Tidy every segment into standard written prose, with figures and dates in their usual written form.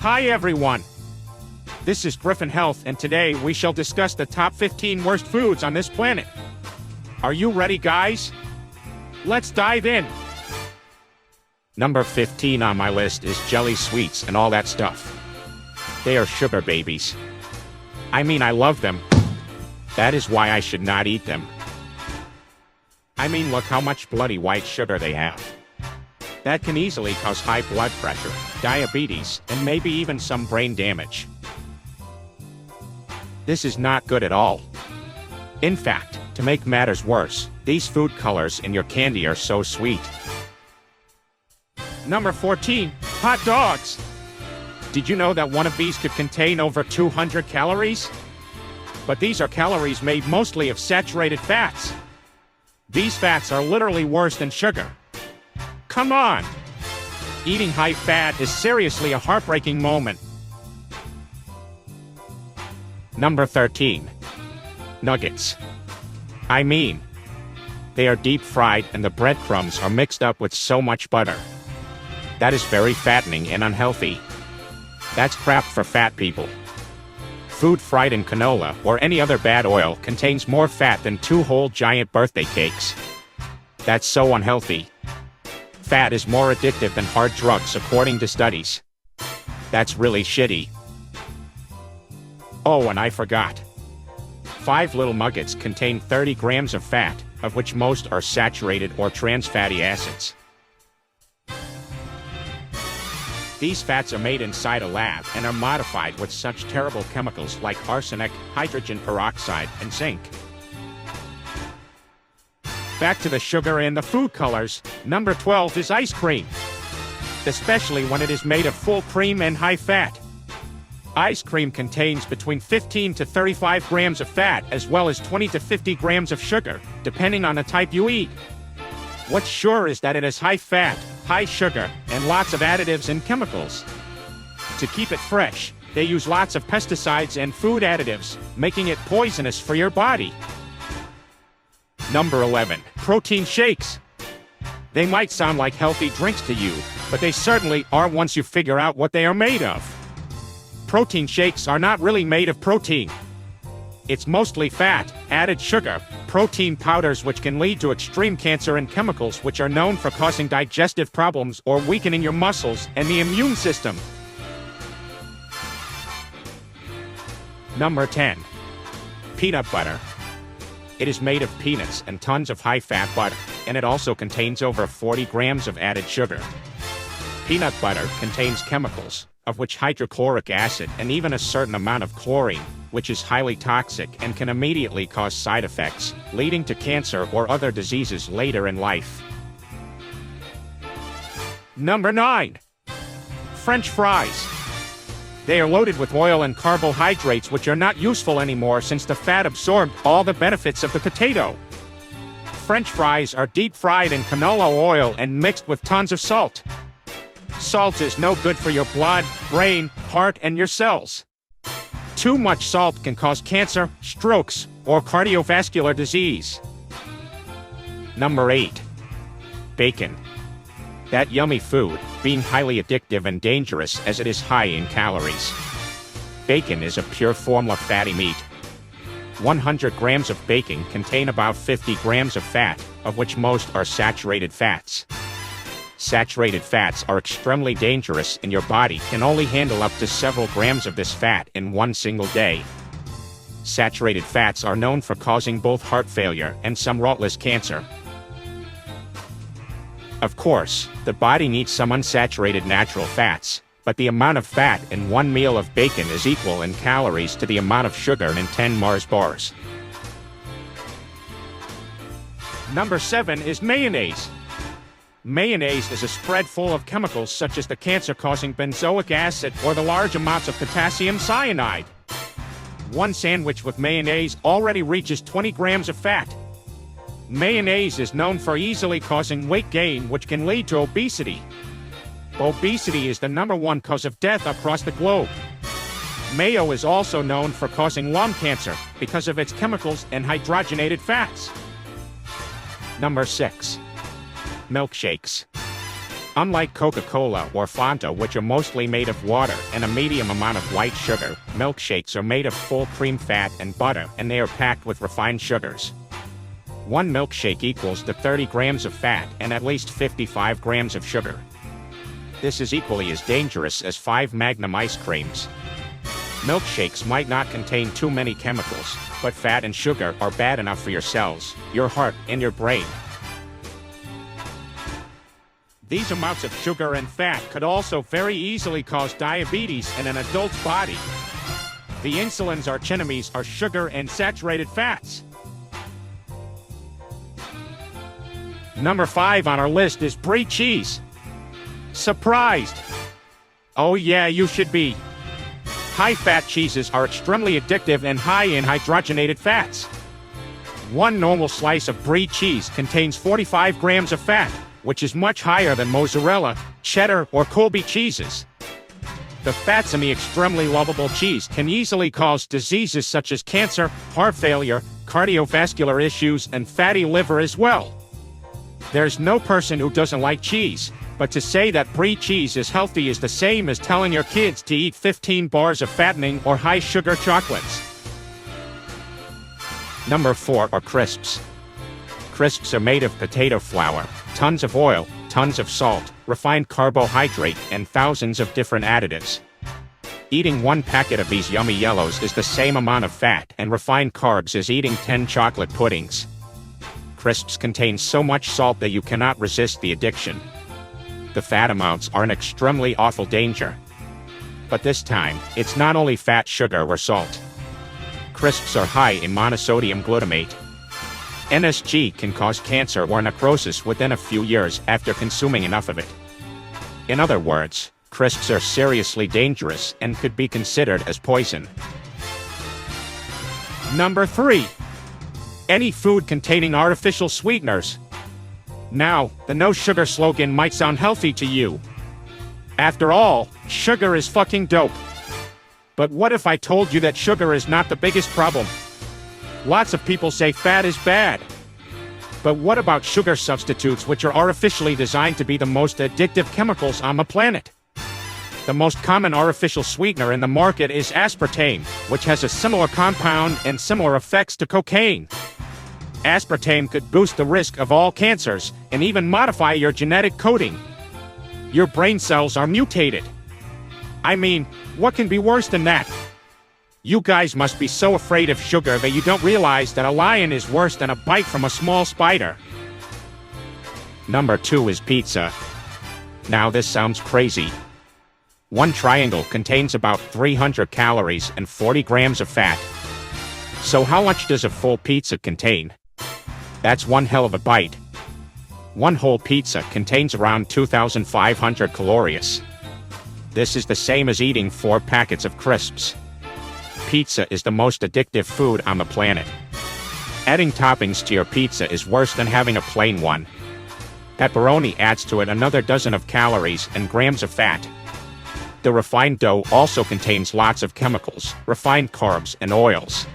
Hi everyone! This is Griffin Health, and today we shall discuss the top 15 worst foods on this planet. Are you ready, guys? Let's dive in! Number 15 on my list is jelly sweets and all that stuff. They are sugar babies. I mean, I love them. That is why I should not eat them. I mean, look how much bloody white sugar they have. That can easily cause high blood pressure, diabetes, and maybe even some brain damage. This is not good at all. In fact, to make matters worse, these food colors in your candy are so sweet. Number 14, hot dogs. Did you know that one of these could contain over 200 calories? But these are calories made mostly of saturated fats. These fats are literally worse than sugar. Come on! Eating high fat is seriously a heartbreaking moment. Number 13. Nuggets. I mean, they are deep fried and the breadcrumbs are mixed up with so much butter. That is very fattening and unhealthy. That's crap for fat people. Food fried in canola or any other bad oil contains more fat than 2 whole giant birthday cakes. That's so unhealthy. Fat is more addictive than hard drugs according to studies. That's really shitty. Oh, and I forgot. 5 little nuggets contain 30 grams of fat, of which most are saturated or trans fatty acids. These fats are made inside a lab and are modified with such terrible chemicals like arsenic, hydrogen peroxide, and zinc. Back to the sugar and the food colors, number 12 is ice cream. Especially when it is made of full cream and high fat. Ice cream contains between 15 to 35 grams of fat as well as 20 to 50 grams of sugar, depending on the type you eat. What's sure is that it is high fat, high sugar, and lots of additives and chemicals. To keep it fresh, they use lots of pesticides and food additives, making it poisonous for your body. Number 11. Protein shakes. They might sound like healthy drinks to you, but they certainly are once you figure out what they are made of. Protein shakes are not really made of protein. It's mostly fat, added sugar, protein powders which can lead to extreme cancer, and chemicals which are known for causing digestive problems or weakening your muscles and the immune system. Number 10. Peanut butter. It is made of peanuts and tons of high-fat butter, and it also contains over 40 grams of added sugar. Peanut butter contains chemicals, of which hydrochloric acid and even a certain amount of chlorine, which is highly toxic and can immediately cause side effects, leading to cancer or other diseases later in life. Number 9. French fries. They are loaded with oil and carbohydrates which are not useful anymore since the fat absorbed all the benefits of the potato. French fries are deep fried in canola oil and mixed with tons of salt. Salt is no good for your blood, brain, heart, and your cells. Too much salt can cause cancer, strokes, or cardiovascular disease. Number 8. Bacon. That yummy food, being highly addictive and dangerous as it is high in calories. Bacon is a pure form of fatty meat. 100 grams of bacon contain about 50 grams of fat, of which most are saturated fats. Saturated fats are extremely dangerous, and your body can only handle up to several grams of this fat in one single day. Saturated fats are known for causing both heart failure and some rootless cancer. Of course, the body needs some unsaturated natural fats, but the amount of fat in one meal of bacon is equal in calories to the amount of sugar in 10 Mars bars. Number 7 is mayonnaise. Mayonnaise is a spread full of chemicals such as the cancer-causing benzoic acid or the large amounts of potassium cyanide. One sandwich with mayonnaise already reaches 20 grams of fat. Mayonnaise is known for easily causing weight gain, which can lead to obesity. Obesity is the #1 cause of death across the globe. Mayo is also known for causing lung cancer because of its chemicals and hydrogenated fats. Number 6. Milkshakes. Unlike Coca-Cola or Fanta, which are mostly made of water and a medium amount of white sugar, milkshakes are made of full cream fat and butter, and they are packed with refined sugars. One milkshake equals to 30 grams of fat and at least 55 grams of sugar. This is equally as dangerous as 5 Magnum ice creams. Milkshakes might not contain too many chemicals, but fat and sugar are bad enough for your cells, your heart, and your brain. These amounts of sugar and fat could also very easily cause diabetes in an adult's body. The insulin's archenemies are sugar and saturated fats. Number 5 on our list is brie cheese. Surprised? Oh yeah, you should be. High-fat cheeses are extremely addictive and high in hydrogenated fats. One normal slice of brie cheese contains 45 grams of fat, which is much higher than mozzarella, cheddar, or Colby cheeses. The fats in the extremely lovable cheese can easily cause diseases such as cancer, heart failure, cardiovascular issues, and fatty liver as well. There's no person who doesn't like cheese, but to say that brie cheese is healthy is the same as telling your kids to eat 15 bars of fattening or high-sugar chocolates. Number 4 are crisps. Crisps are made of potato flour, tons of oil, tons of salt, refined carbohydrate, and thousands of different additives. Eating one packet of these yummy yellows is the same amount of fat and refined carbs as eating 10 chocolate puddings. Crisps contain so much salt that you cannot resist the addiction. The fat amounts are an extremely awful danger. But this time, it's not only fat, sugar, or salt. Crisps are high in monosodium glutamate. MSG can cause cancer or necrosis within a few years after consuming enough of it. In other words, crisps are seriously dangerous and could be considered as poison. Number 3. Any food containing artificial sweeteners. Now, the no sugar slogan might sound healthy to you. After all, sugar is fucking dope. But what if I told you that sugar is not the biggest problem? Lots of people say fat is bad. But what about sugar substitutes, which are artificially designed to be the most addictive chemicals on the planet? The most common artificial sweetener in the market is aspartame, which has a similar compound and similar effects to cocaine. Aspartame could boost the risk of all cancers and even modify your genetic coding. Your brain cells are mutated. I mean, what can be worse than that? You guys must be so afraid of sugar that you don't realize that a lion is worse than a bite from a small spider. Number 2 is pizza. Now this sounds crazy. One triangle contains about 300 calories and 40 grams of fat. So how much does a full pizza contain? That's one hell of a bite. One whole pizza contains around 2,500 calories. This is the same as eating 4 packets of crisps. Pizza is the most addictive food on the planet. Adding toppings to your pizza is worse than having a plain one. Pepperoni adds to it another dozen of calories and grams of fat. The refined dough also contains lots of chemicals, refined carbs, and oils.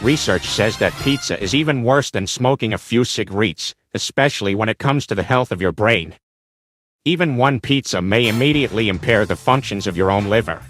Research says that pizza is even worse than smoking a few cigarettes, especially when it comes to the health of your brain. Even one pizza may immediately impair the functions of your own liver.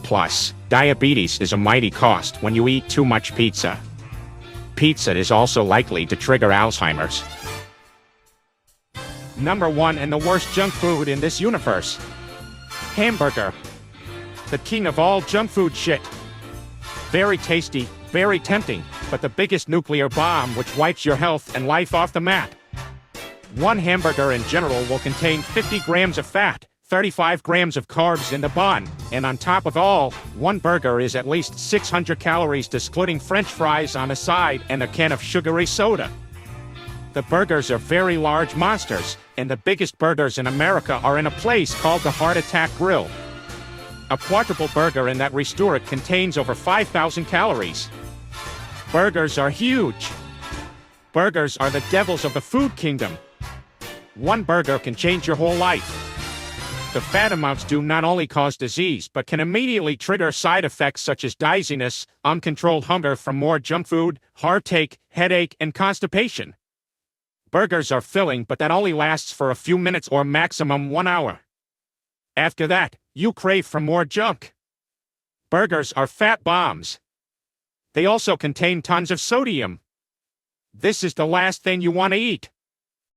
Plus, diabetes is a mighty cost when you eat too much pizza. Pizza is also likely to trigger Alzheimer's. Number 1 and the worst junk food in this universe. Hamburger. The king of all junk food shit. Very tasty, very tempting, but the biggest nuclear bomb which wipes your health and life off the map. One hamburger in general will contain 50 grams of fat, 35 grams of carbs in the bun, and on top of all, one burger is at least 600 calories, excluding French fries on the side and a can of sugary soda. The burgers are very large monsters, and the biggest burgers in America are in a place called the Heart Attack Grill. A quadruple burger in that restaurant contains over 5,000 calories. Burgers are huge. Burgers are the devils of the food kingdom. One burger can change your whole life. The fat amounts do not only cause disease but can immediately trigger side effects such as dizziness, uncontrolled hunger from more junk food, heartache, headache, and constipation. Burgers are filling, but that only lasts for a few minutes or maximum 1 hour. After that, you crave for more junk. Burgers are fat bombs. They also contain tons of sodium. This is the last thing you want to eat.